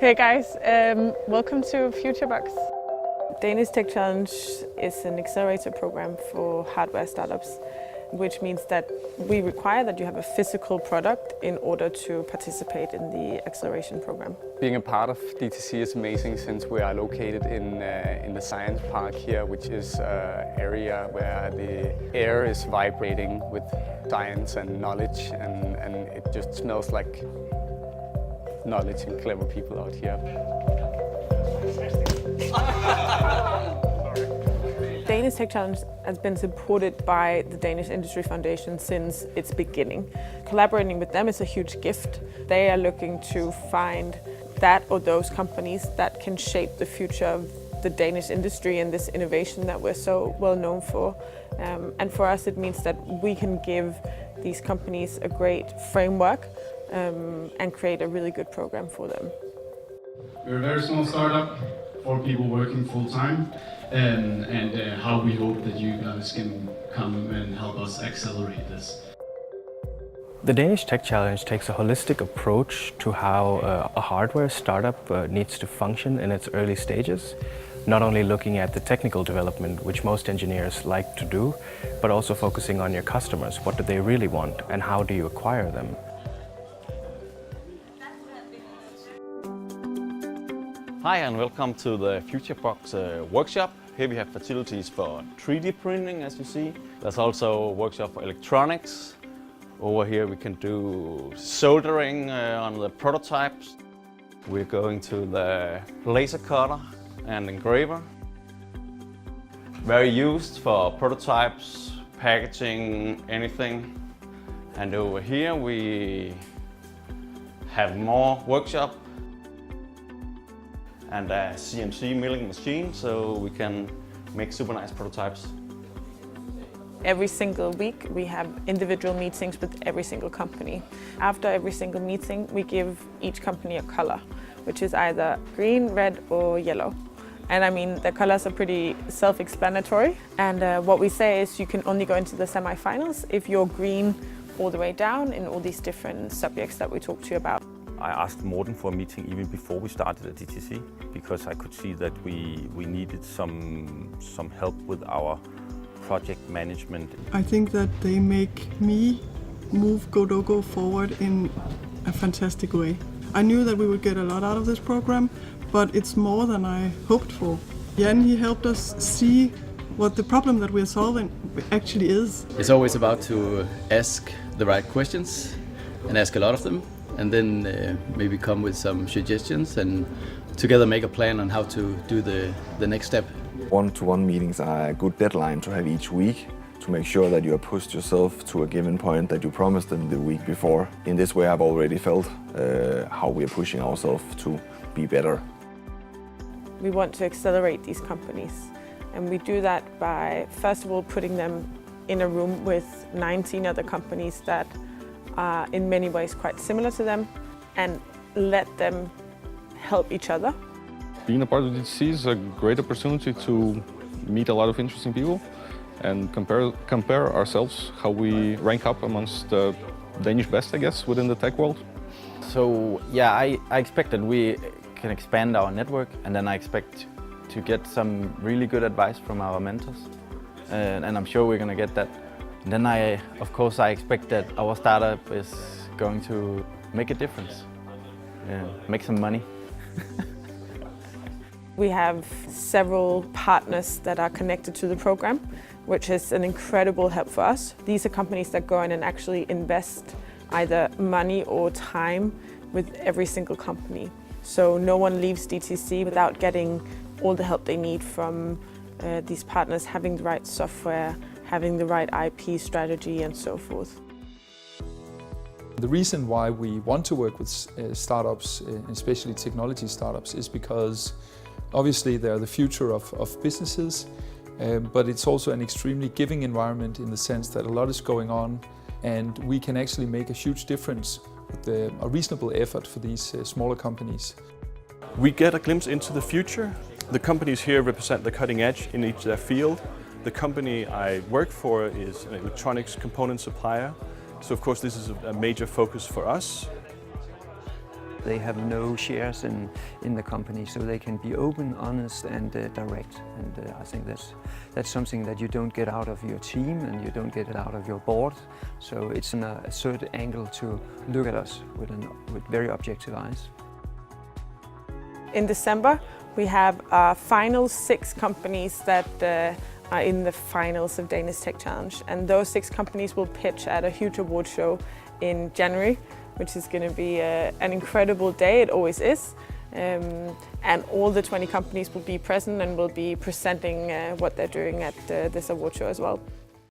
Hey guys, welcome to Futurebox. Danish Tech Challenge is an accelerator program for hardware startups, which means that we require that you have a physical product in order to participate in the acceleration program. Being a part of DTC is amazing since we are located in the science park here, which is an area where the air is vibrating with science and knowledge, and it just smells like knowledge and clever people out here. Danish Tech Challenge has been supported by the Danish Industry Foundation since its beginning. Collaborating with them is a huge gift. They are looking to find that or those companies that can shape the future of the Danish industry and this innovation that we're so well known for. And for us it means that we can give these companies a great framework and create a really good program for them. We're a very small startup, 4 people working full-time, and how we hope that you guys can come and help us accelerate this. The Danish Tech Challenge takes a holistic approach to how a hardware startup needs to function in its early stages, not only looking at the technical development, which most engineers like to do, but also focusing on your customers. What do they really want and how do you acquire them? Hi and welcome to the Futurebox workshop. Here we have facilities for 3D printing, as you see. There's also a workshop for electronics. Over here we can do soldering on the prototypes. We're going to the laser cutter and engraver. Very used for prototypes, packaging, anything. And over here we have more workshop and a CNC milling machine, so we can make super nice prototypes. Every single week we have individual meetings with every single company. After every single meeting we give each company a color, which is either green, red or yellow. And I mean, the colors are pretty self-explanatory. And what we say is you can only go into the semi-finals if you're green all the way down in all these different subjects that we talked to you about. I asked Morten for a meeting even before we started at DTC because I could see that we needed some help with our project management. I think that they make me move Godogo forward in a fantastic way. I knew that we would get a lot out of this program, but it's more than I hoped for. Jan, he helped us see what the problem that we're solving actually is. It's always about to ask the right questions and ask a lot of them, and then maybe come with some suggestions and together make a plan on how to do the next step. One-to-one meetings are a good deadline to have each week to make sure that you have pushed yourself to a given point that you promised them the week before. In this way I've already felt how we are pushing ourselves to be better. We want to accelerate these companies, and we do that by first of all putting them in a room with 19 other companies that are in many ways quite similar to them and let them help each other. Being a part of DTC is a great opportunity to meet a lot of interesting people and compare ourselves, how we rank up amongst the Danish best, I guess, within the tech world. So yeah, I expect that we can expand our network, and then I expect to get some really good advice from our mentors, and I'm sure we're going to get that. And then of course I expect that our startup is going to make a difference, make some money. We have several partners that are connected to the program, which is an incredible help for us. These are companies that go in and actually invest either money or time with every single company. So no one leaves DTC without getting all the help they need from these partners, having the right software, having the right IP strategy and so forth. The reason why we want to work with startups, especially technology startups, is because obviously they're the future of businesses, but it's also an extremely giving environment in the sense that a lot is going on, and we can actually make a huge difference with a reasonable effort for these smaller companies. We get a glimpse into the future. The companies here represent the cutting edge in each of their field. The company I work for is an electronics component supplier, so of course this is a major focus for us. They have no shares in the company, so they can be open, honest and direct. And I think that's something that you don't get out of your team and you don't get it out of your board. So it's a certain angle to look at us with very objective eyes. In December, we have our final 6 companies that are in the finals of Danish Tech Challenge. And those 6 companies will pitch at a huge award show in January, which is going to be an incredible day. It always is. And all the 20 companies will be present and will be presenting what they're doing at this award show as well.